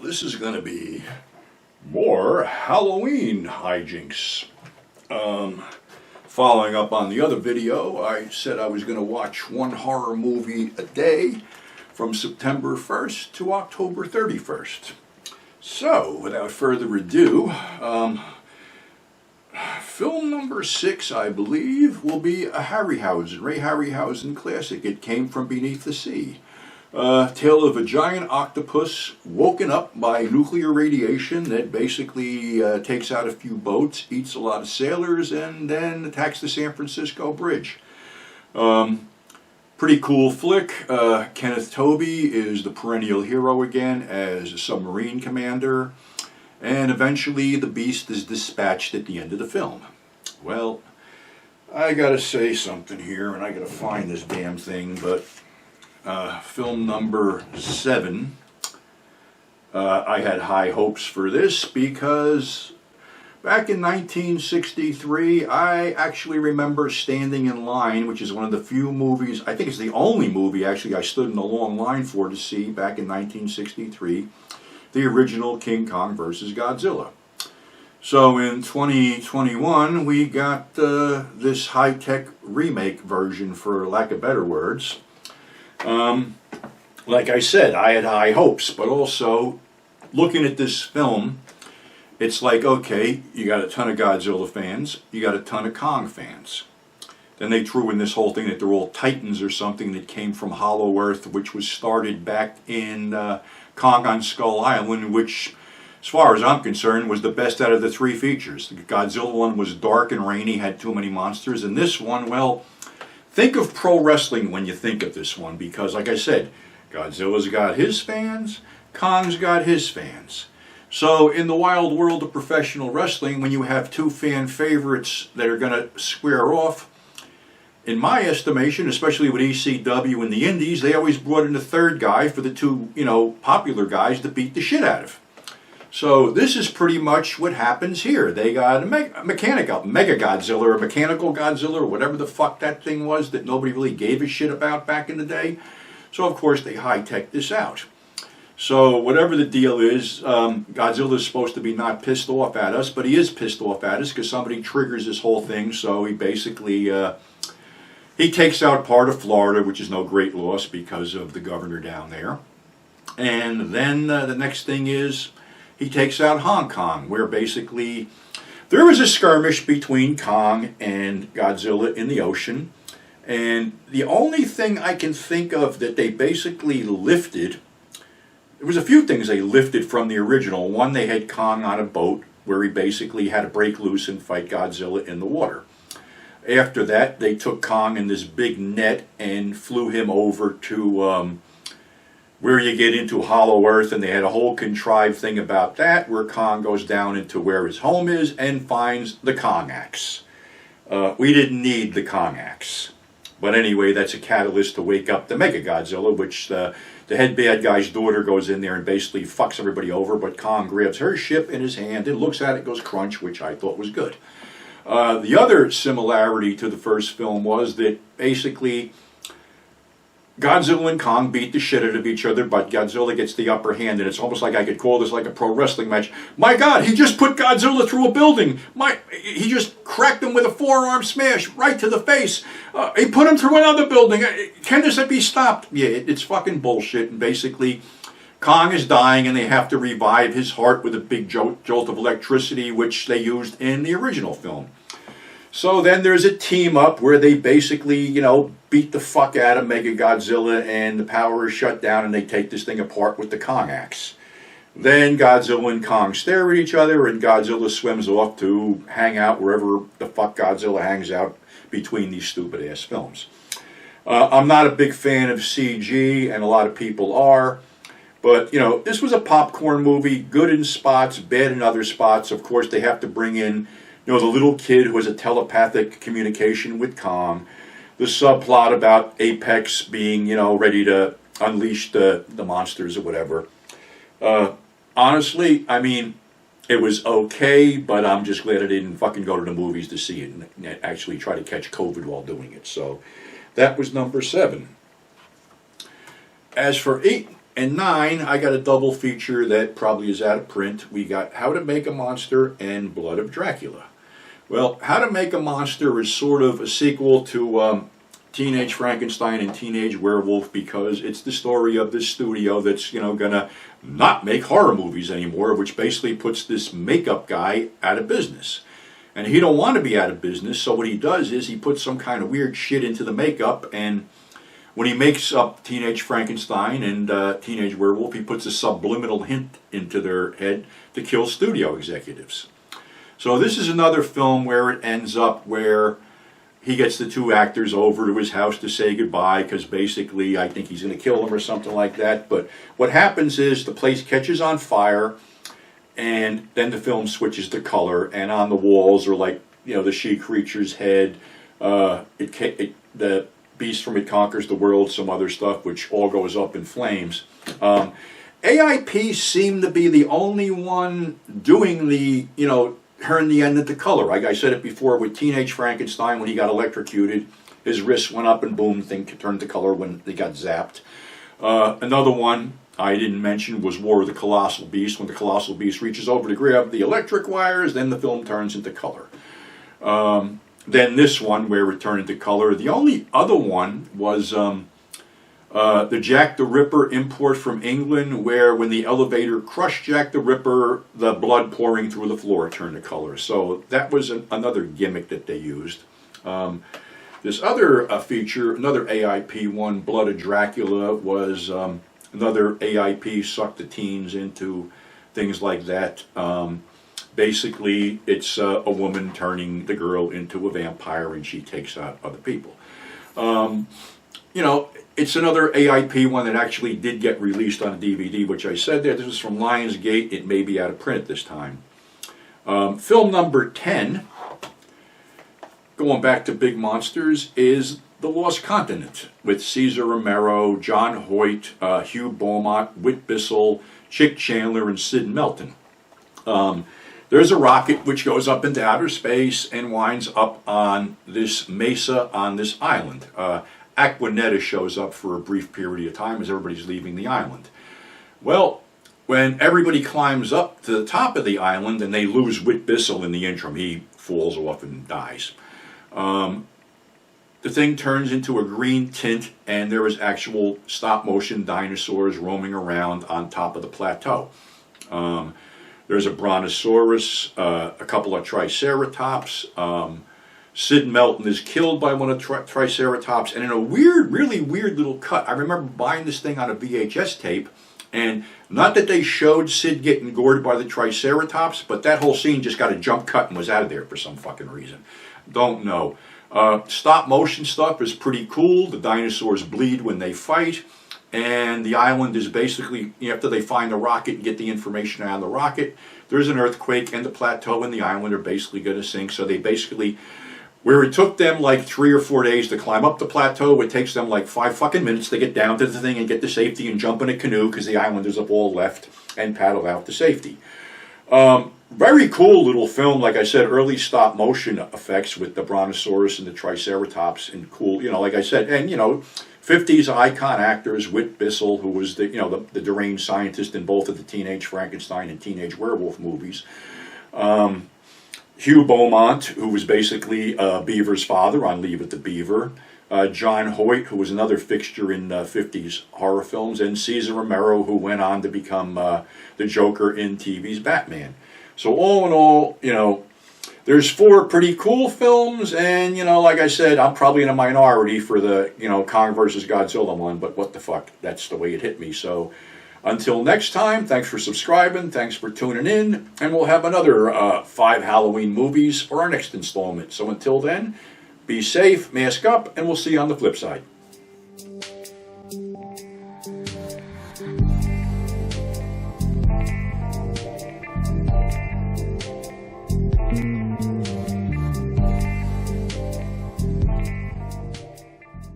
this is going to be more Halloween hijinks. Following up on the other video, I said I was going to watch one horror movie a day from September 1st to October 31st. So, without further ado, film number 6, I believe, will be a Ray Harryhausen classic. It Came from Beneath the Sea. Tale of a giant octopus woken up by nuclear radiation that basically takes out a few boats, eats a lot of sailors, and then attacks the San Francisco Bridge. Pretty cool flick. Kenneth Tobey is the perennial hero again as a submarine commander, and eventually the beast is dispatched at the end of the film. Well, I gotta say something here, and I gotta find this damn thing, but film number 7, I had high hopes for this because back in 1963, I actually remember standing in line, which is one of the few movies, I think it's the only movie actually I stood in a long line for to see back in 1963, the original King Kong vs. Godzilla. So in 2021, we got this high-tech remake version, for lack of better words. Like I said, I had high hopes, but also looking at this film, it's like, okay, you got a ton of Godzilla fans, you got a ton of Kong fans. Then they threw in this whole thing that they're all titans or something that came from Hollow Earth, which was started back in Kong on Skull Island, which, as far as I'm concerned, was the best out of the 3 features. The Godzilla one was dark and rainy, had too many monsters, and this one, well, think of pro wrestling when you think of this one, because like I said, Godzilla's got his fans, Kong's got his fans. So in the wild world of professional wrestling, when you have 2 fan favorites that are going to square off, in my estimation, especially with ECW and the Indies, they always brought in a third guy for the 2, popular guys to beat the shit out of. So this is pretty much what happens here. They got a Mega Godzilla or Mechanical Godzilla or whatever the fuck that thing was that nobody really gave a shit about back in the day. So of course they high-tech this out. So whatever the deal is, Godzilla is supposed to be not pissed off at us, but he is pissed off at us because somebody triggers this whole thing. So he basically he takes out part of Florida, which is no great loss because of the governor down there. And then the next thing is, he takes out Hong Kong, where basically there was a skirmish between Kong and Godzilla in the ocean. And the only thing I can think of that they basically lifted, there was a few things they lifted from the original. One, they had Kong on a boat where he basically had to break loose and fight Godzilla in the water. After that, they took Kong in this big net and flew him over to where you get into Hollow Earth, and they had a whole contrived thing about that, where Kong goes down into where his home is and finds the Kong axe. We didn't need the Kong axe. But anyway, that's a catalyst to wake up the Mega Godzilla, which the head bad guy's daughter goes in there and basically fucks everybody over, but Kong grabs her ship in his hand and looks at it, goes crunch, which I thought was good. The other similarity to the first film was that basically Godzilla and Kong beat the shit out of each other, but Godzilla gets the upper hand, and it's almost like I could call this like a pro wrestling match. My God, he just put Godzilla through a building. He just cracked him with a forearm smash right to the face. He put him through another building. Can this be stopped? Yeah, it's fucking bullshit, and basically Kong is dying, and they have to revive his heart with a big jolt of electricity, which they used in the original film. So then there's a team up where they basically, beat the fuck out of Mega Godzilla, and the power is shut down, and they take this thing apart with the Kong axe. Then Godzilla and Kong stare at each other, and Godzilla swims off to hang out wherever the fuck Godzilla hangs out between these stupid ass films. I'm not a big fan of CG, and a lot of people are, but this was a popcorn movie, good in spots, bad in other spots. Of course, they have to bring in the little kid who has a telepathic communication with Kong. The subplot about Apex being, ready to unleash the monsters or whatever. Honestly, I mean, it was okay, but I'm just glad I didn't fucking go to the movies to see it and actually try to catch COVID while doing it. So that was number 7. As for 8 And 9, I got a double feature that probably is out of print. We got How to Make a Monster and Blood of Dracula. Well, How to Make a Monster is sort of a sequel to Teenage Frankenstein and Teenage Werewolf, because it's the story of this studio that's, gonna not make horror movies anymore, which basically puts this makeup guy out of business. And he don't want to be out of business, so what he does is he puts some kind of weird shit into the makeup, and when he makes up Teenage Frankenstein and Teenage Werewolf, he puts a subliminal hint into their head to kill studio executives. So this is another film where it ends up where he gets the 2 actors over to his house to say goodbye, because basically I think he's going to kill them or something like that. But what happens is the place catches on fire, and then the film switches to color, and on the walls are like, the she creature's head, the beast from It Conquers the World, some other stuff, which all goes up in flames. AIP seemed to be the only one doing the, turn the end into color. Like I said it before with Teenage Frankenstein, when he got electrocuted, his wrist went up and boom, thing turned to color when they got zapped. Another one I didn't mention was War of the Colossal Beast. When the Colossal Beast reaches over to grab the electric wires, then the film turns into color. Then this one, where it turned into color. The only other one was the Jack the Ripper import from England, where when the elevator crushed Jack the Ripper, the blood pouring through the floor turned to color. So that was another gimmick that they used. This other feature, another AIP one, Blood of Dracula, was another AIP sucked the teens into things like that. Basically, it's a woman turning the girl into a vampire, and she takes out other people. It's another AIP one that actually did get released on a DVD, which I said there. This is from Lionsgate. It may be out of print this time. Film number 10, going back to big monsters, is The Lost Continent, with Cesar Romero, John Hoyt, Hugh Beaumont, Whit Bissell, Chick Chandler, and Sid Melton. There's a rocket which goes up into outer space and winds up on this mesa on this island. Aquanetta shows up for a brief period of time as everybody's leaving the island. Well, when everybody climbs up to the top of the island, and they lose Whit Bissell in the interim, he falls off and dies. The thing turns into a green tint, and there is actual stop-motion dinosaurs roaming around on top of the plateau. There's a brontosaurus, a couple of triceratops. Sid Melton is killed by one of the triceratops, and in a really weird little cut. I remember buying this thing on a VHS tape, and not that they showed Sid getting gored by the triceratops, but that whole scene just got a jump cut and was out of there for some fucking reason. Don't know. Stop motion stuff is pretty cool. The dinosaurs bleed when they fight, and the island is basically, after they find the rocket and get the information out of the rocket, there's an earthquake, and the plateau and the island are basically going to sink. So they basically, where it took them like 3 or 4 days to climb up the plateau, it takes them like 5 fucking minutes to get down to the thing and get to safety and jump in a canoe, because the islanders have all left, and paddle out to safety. Very cool little film, like I said, early stop motion effects with the brontosaurus and the triceratops, and cool, like I said, and 50s icon actors, Whit Bissell, who was the deranged scientist in both of the Teenage Frankenstein and Teenage Werewolf movies. Hugh Beaumont, who was basically Beaver's father on Leave It to Beaver. John Hoyt, who was another fixture in 50s horror films. And Cesar Romero, who went on to become the Joker in TV's Batman. So all in all, there's 4 pretty cool films. And, like I said, I'm probably in a minority for the, Kong versus Godzilla one. But what the fuck, that's the way it hit me. So until next time, thanks for subscribing, thanks for tuning in, and we'll have another 5 Halloween movies for our next installment. So until then, be safe, mask up, and we'll see you on the flip side.